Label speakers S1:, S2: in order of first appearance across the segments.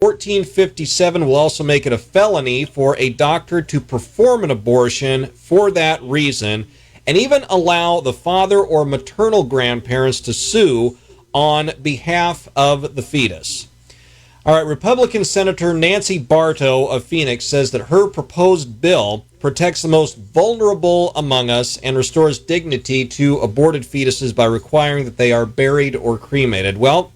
S1: 1457 will also make it a felony for a doctor to perform an abortion for that reason, and even allow the father or maternal grandparents to sue on behalf of the fetus. All right, Republican Senator Nancy Barto of Phoenix says that her proposed bill protects the most vulnerable among us and restores dignity to aborted fetuses by requiring that they are buried or cremated. Well,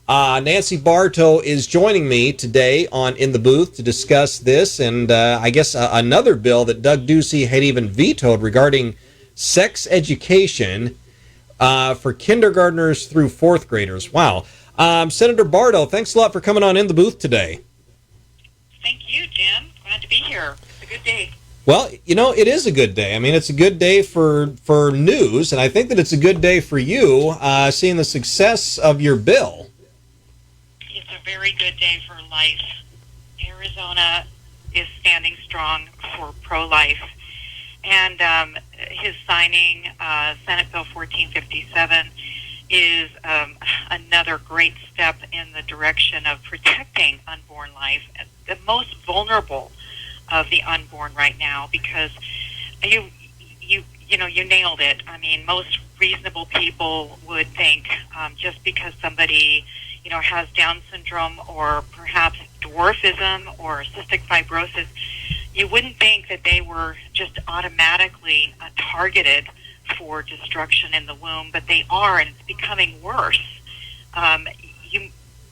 S1: Nancy Barto is joining me today on In the Booth to discuss this and I guess another bill that Doug Ducey had even vetoed regarding sex education for kindergartners through fourth graders. Wow. Senator Barto, thanks a lot for coming on In the Booth today.
S2: Thank you, Jim. Glad to be here. It's a good day.
S1: Well, you know, it is a good day. I mean, it's a good day for news, and I think that it's a good day for you seeing the success of your bill.
S2: It's a very good day for life. Arizona is standing strong for pro-life. And his signing, Senate Bill 1457, is another great step in the direction of protecting unborn life, the most vulnerable of the unborn right now, because you nailed it. I mean, most reasonable people would think just because somebody has Down syndrome or perhaps dwarfism or cystic fibrosis, you wouldn't think that they were just automatically targeted for destruction in the womb, but they are, and it's becoming worse.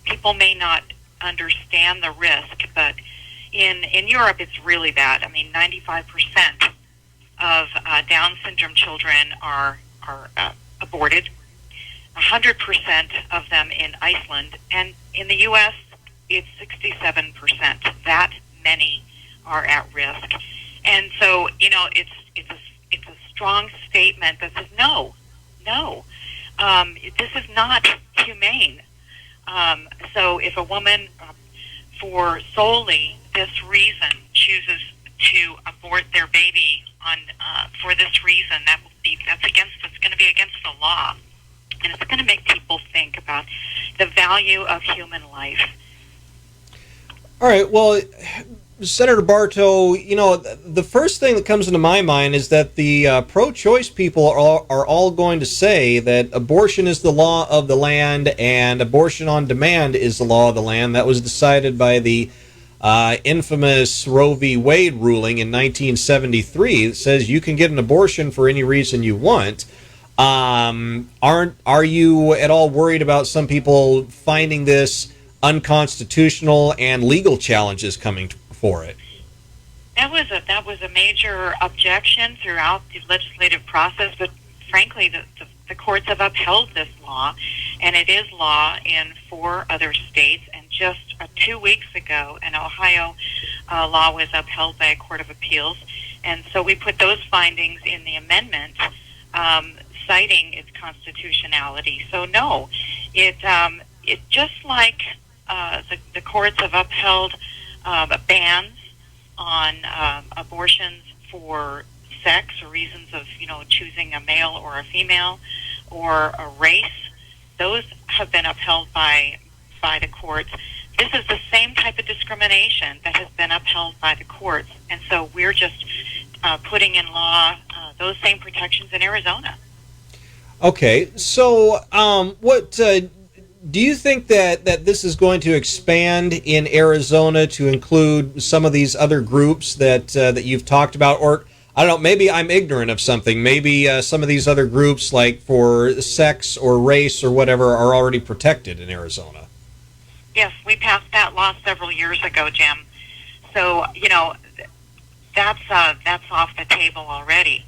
S2: People may not understand the risk, but in Europe it's really bad. I mean, 95% of Down syndrome children are aborted. 100% of them in Iceland, and in the U.S. it's 67%. That many are at risk, and so it's a strong statement that says no, this is not humane. So if a woman, for solely this reason, chooses to abort their baby for this reason, it's going to be against the law, and it's going to make people think about the value of human life.
S1: All right, well, Senator Barto, the first thing that comes into my mind is that the pro-choice people are all going to say that abortion is the law of the land and abortion on demand is the law of the land. That was decided by the infamous Roe v. Wade ruling in 1973 that says you can get an abortion for any reason you want. Are you at all worried about some people finding this unconstitutional and legal challenges coming for it?
S2: That was a major objection throughout the legislative process, but frankly, the courts have upheld this law, and it is law in 4 other states. And just 2 weeks ago, an Ohio law was upheld by a court of appeals, and so we put those findings in the amendment, citing its constitutionality. So no, it just like the courts have upheld bans on abortions for sex or reasons of choosing a male or a female or a race. Those have been upheld by the courts. This is the same type of discrimination that has been upheld by the courts, and so we're just putting in law those same protections in Arizona.
S1: Okay, so what do you think that this is going to expand in Arizona to include some of these other groups that you've talked about? Or, I don't know, maybe I'm ignorant of something. Maybe some of these other groups, like for sex or race or whatever, are already protected in Arizona.
S2: Yes, we passed that law several years ago, Jim. So, that's off the table already.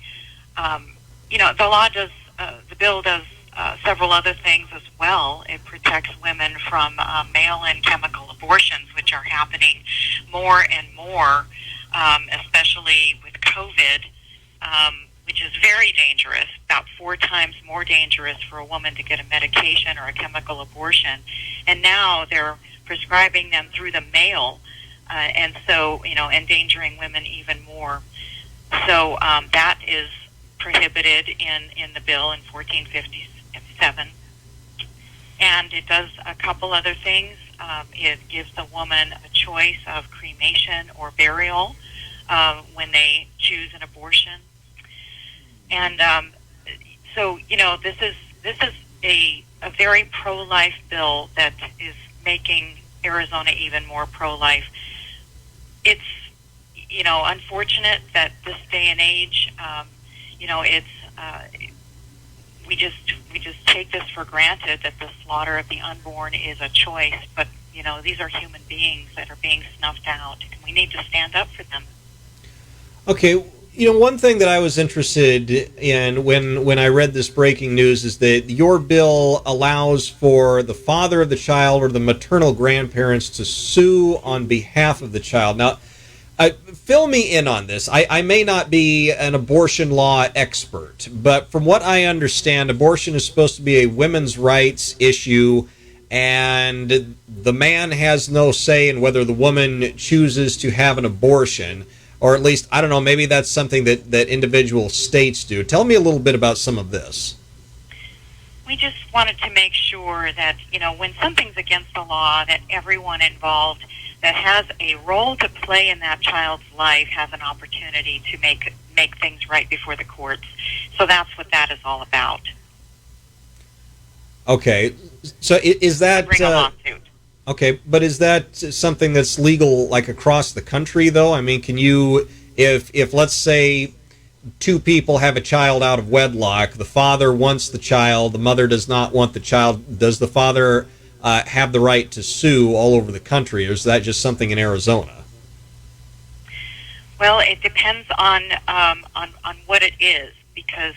S2: The bill does several other things as well. It protects women from mail-in chemical abortions, which are happening more and more, especially with COVID, which is very dangerous, about 4 times more dangerous for a woman to get a medication or a chemical abortion. And now they're prescribing them through the mail, and so, endangering women even more. So that is prohibited in the bill in 1457. And it does a couple other things. It gives the woman a choice of cremation or burial when they choose an abortion. And so, this is a very pro-life bill that is making Arizona even more pro-life. It's unfortunate that this day and age, it's we just take this for granted that the slaughter of the unborn is a choice, but these are human beings that are being snuffed out, and we need to stand up for them.
S1: Okay, one thing that I was interested in when I read this breaking news is that your bill allows for the father of the child or the maternal grandparents to sue on behalf of the child. Now, fill me in on this. I may not be an abortion law expert, but from what I understand, abortion is supposed to be a women's rights issue, and the man has no say in whether the woman chooses to have an abortion, or at least, I don't know, maybe that's something that individual states do. Tell me a little bit about some of this.
S2: We just wanted to make sure that, when something's against the law, that everyone involved that has a role to play in that child's life has an opportunity to make things right before the courts. So that's what that is all about.
S1: Okay, so is that
S2: bring a lawsuit?
S1: Okay, but is that something that's legal like across the country though? I mean, can you, if let's say two people have a child out of wedlock, the father wants the child, the mother does not want the child, does the father have the right to sue all over the country, or is that just something in Arizona?
S2: Well, it depends on what it is, because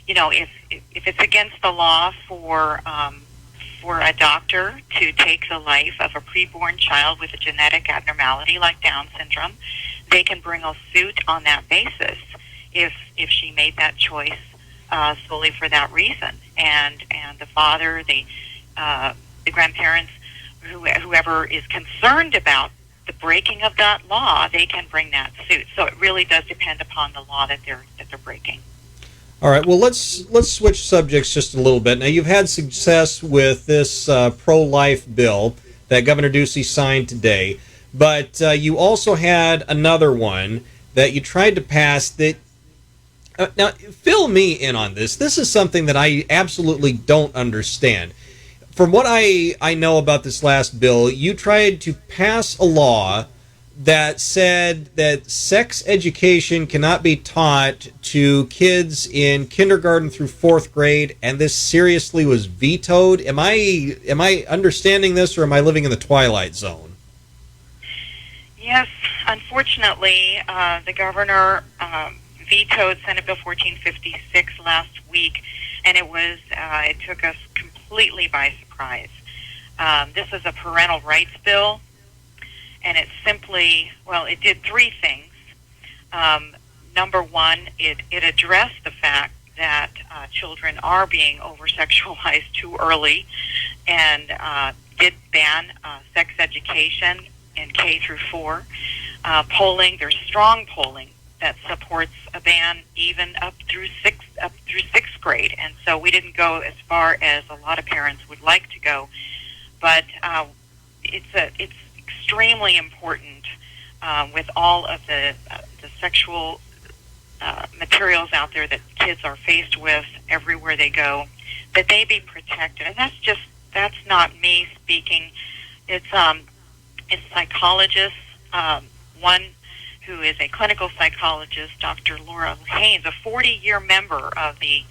S2: if it's against the law for a doctor to take the life of a preborn child with a genetic abnormality like Down syndrome, they can bring a suit on that basis if she made that choice solely for that reason, and the father, the grandparents, whoever is concerned about the breaking of that law, they can bring that suit. So it really does depend upon the law that they're breaking.
S1: All right. Well, let's switch subjects just a little bit. Now, you've had success with this pro-life bill that Governor Ducey signed today, but you also had another one that you tried to pass that. Now, fill me in on this. This is something that I absolutely don't understand. From what I know about this last bill, you tried to pass a law that said that sex education cannot be taught to kids in kindergarten through fourth grade, and this seriously was vetoed. Am I understanding this, or am I living in the twilight zone?
S2: Yes, unfortunately, the governor vetoed Senate Bill 1456 last week, and it took us completely by surprise. This is a parental rights bill, and it simply, it did three things. Number one, it addressed the fact that children are being over-sexualized too early, and did ban sex education in K through 4. Polling, there's strong polling that supports a ban even up through sixth grade, and so we didn't go as far as a lot of parents would like to go, but it's extremely important with all of the sexual materials out there that kids are faced with everywhere they go, that they be protected. And that's not me speaking. It's psychologists. One who is a clinical psychologist, Dr. Laura Haynes, a 40-year member of the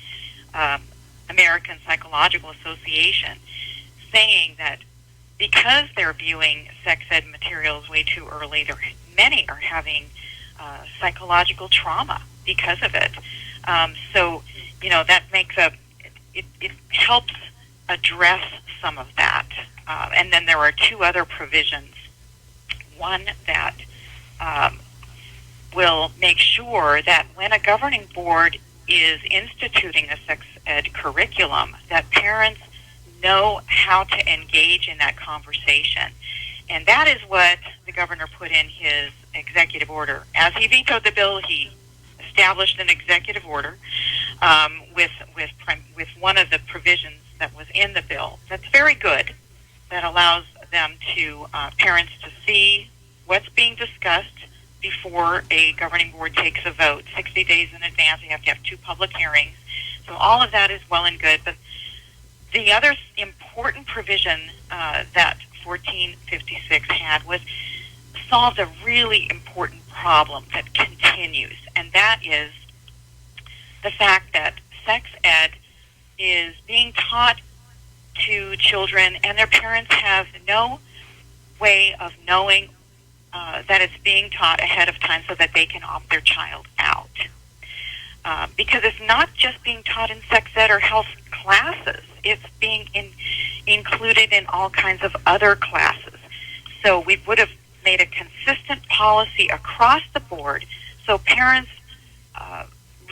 S2: American Psychological Association, saying that because they're viewing sex ed materials way too early, many are having psychological trauma because of it. So, that makes it helps address some of that. And then there are two other provisions. One that will make sure that when a governing board is instituting a sex ed curriculum, that parents know how to engage in that conversation. And that is what the governor put in his executive order. As he vetoed the bill, he established an executive order with one of the provisions that was in the bill that's very good, that allows them to parents to see what's being discussed before a governing board takes a vote. 60 days in advance, you have to have 2 public hearings. So all of that is well and good. But the other important provision that 1456 had was solved a really important problem that continues, and that is the fact that sex ed is being taught to children, and their parents have no way of knowing that it's being taught ahead of time so that they can opt their child out. Because it's not just being taught in sex ed or health classes. It's being included in all kinds of other classes. So we would have made a consistent policy across the board so parents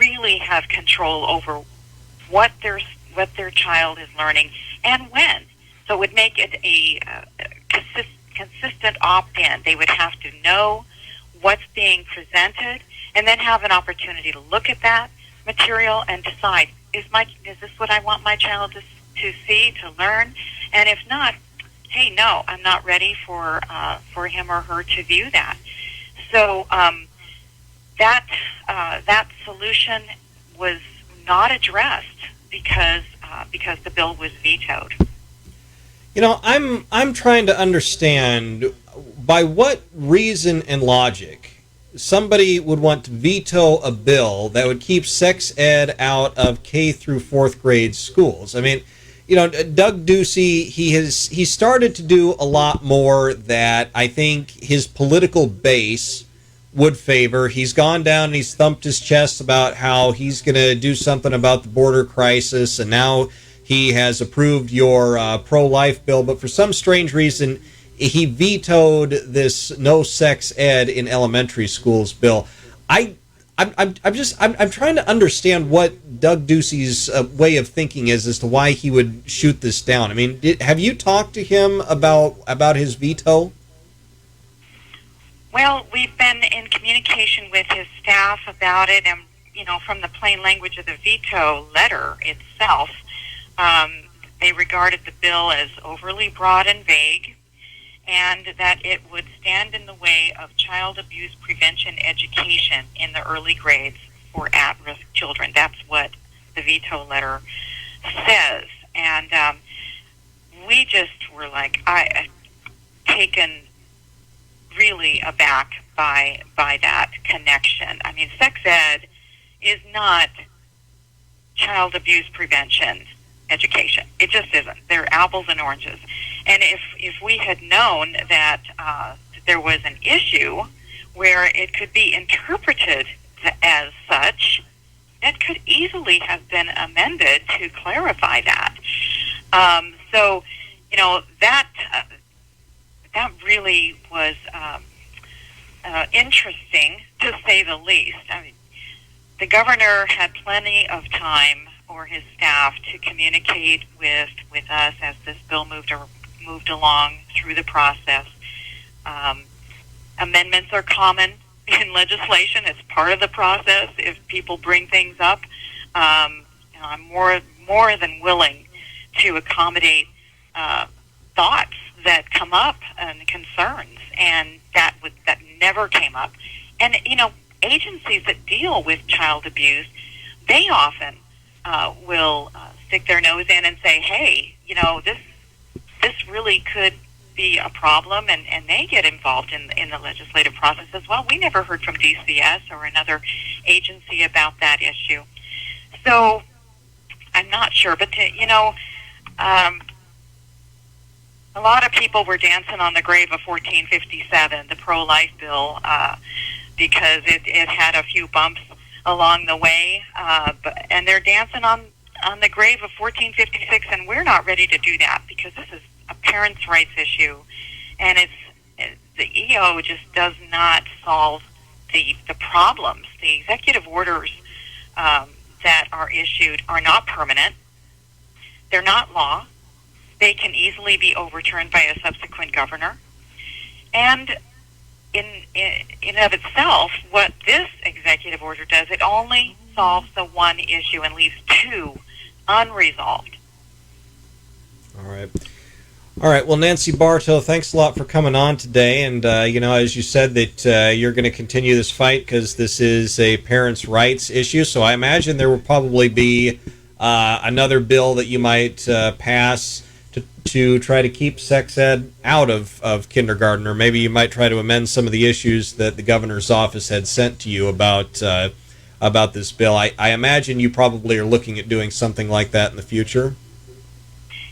S2: really have control over what their child is learning and when. So it would make it a consistent opt-in. They would have to know what's being presented and then have an opportunity to look at that material and decide, is this what I want my child to see, to learn? And if not, hey, no, I'm not ready for him or her to view that. So that solution was not addressed because the bill was vetoed.
S1: You know, I'm trying to understand by what reason and logic somebody would want to veto a bill that would keep sex ed out of K through 4th grade schools. I mean, you know, Doug Ducey, he started to do a lot more that I think his political base would favor. He's gone down and he's thumped his chest about how he's going to do something about the border crisis, and now he has approved your pro-life bill, but for some strange reason, he vetoed this no sex ed in elementary schools bill. I'm trying to understand what Doug Ducey's way of thinking is as to why he would shoot this down. I mean, have you talked to him about his veto?
S2: Well, we've been in communication with his staff about it, and from the plain language of the veto letter itself, they regarded the bill as overly broad and vague, and that it would stand in the way of child abuse prevention education in the early grades for at-risk children. That's what the veto letter says. And we just were taken really aback by that connection. I mean, sex ed is not child abuse prevention education. It just isn't. They're apples and oranges. And if we had known that there was an issue where it could be interpreted as such, it could easily have been amended to clarify that. So, that really was interesting, to say the least. I mean, the governor had plenty of time, or his staff, to communicate with us as this bill moved along through the process. Amendments are common in legislation. It's part of the process. If people bring things up, I'm more than willing to accommodate thoughts that come up and concerns, and that never came up. And agencies that deal with child abuse, they often will stick their nose in and say, hey, this really could be a problem, and they get involved in the legislative process as well. We never heard from DCS or another agency about that issue. So I'm not sure, but a lot of people were dancing on the grave of 1457, the pro-life bill, because it had a few bumps along the way, and they're dancing on the grave of 1456, and we're not ready to do that because this is a parents' rights issue, and the EO just does not solve the problems. The executive orders that are issued are not permanent. They're not law. They can easily be overturned by a subsequent governor. And in and of itself, what this executive order does, it only solves the one issue and leaves two unresolved.
S1: All right. All right. Well, Nancy Barto, thanks a lot for coming on today. And, as you said, that you're going to continue this fight because this is a parents' rights issue. So I imagine there will probably be another bill that you might pass to try to keep sex ed out of kindergarten, or maybe you might try to amend some of the issues that the governor's office had sent to you about this bill. I imagine you probably are looking at doing something like that in the future.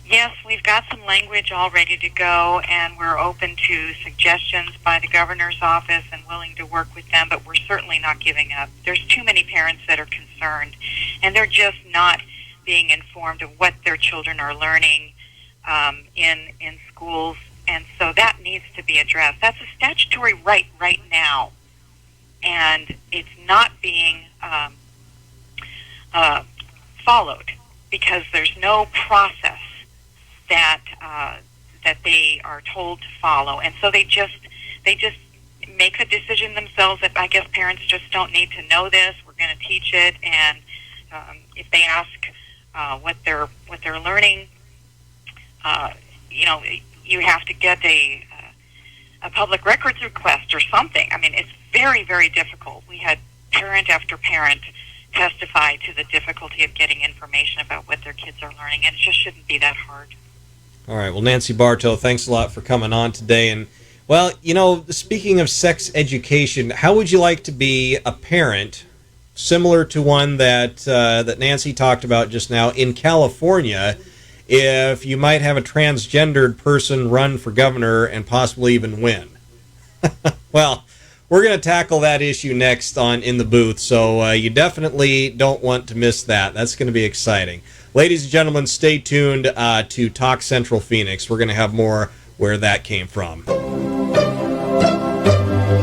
S2: Yes, we've got some language all ready to go, and we're open to suggestions by the governor's office and willing to work with them, but we're certainly not giving up. There's too many parents that are concerned, and they're just not being informed of what their children are learning in schools, and so that needs to be addressed. That's a statutory right now, and it's not being followed because there's no process that they are told to follow, and so they just make a decision themselves that I guess parents just don't need to know this. We're going to teach it, and if they ask what they're learning, you have to get a public records request or something. I mean, it's very, very difficult. We had parent after parent testify to the difficulty of getting information about what their kids are learning, and it just shouldn't be that hard.
S1: All right. Well, Nancy Barto, thanks a lot for coming on today. And, well, speaking of sex education, how would you like to be a parent similar to one that Nancy talked about just now in California, if you might have a transgendered person run for governor and possibly even win? Well, we're going to tackle that issue next on In the Booth, so you definitely don't want to miss that. That's going to be exciting. Ladies and gentlemen, stay tuned to Talk Central Phoenix. We're going to have more where that came from.